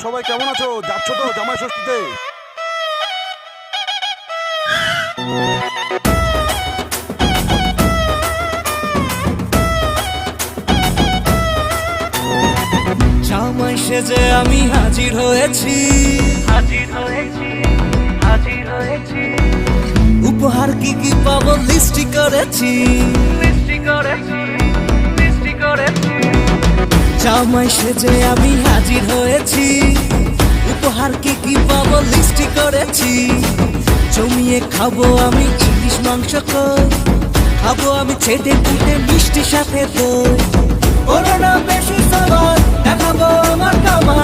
সবাই কেমন আছো? যাচ্ছ তো জামাই ষষ্ঠীতে? জামাই সেজে আমি হাজির হয়েছি, উপহার কি কি পাবো লিস্টি করেছি। জামাই সেজে আমি হাজির হয়েছি, উপহার কি কি পাবো লিস্টি করেছি। জমিয়ে খাবো আমি ইলিশ মাংস কই, খাবো আমি ছেটে পুটে মিষ্টি সাথে দই। করোনা বেশি সবার দেখাবো আমার কামা।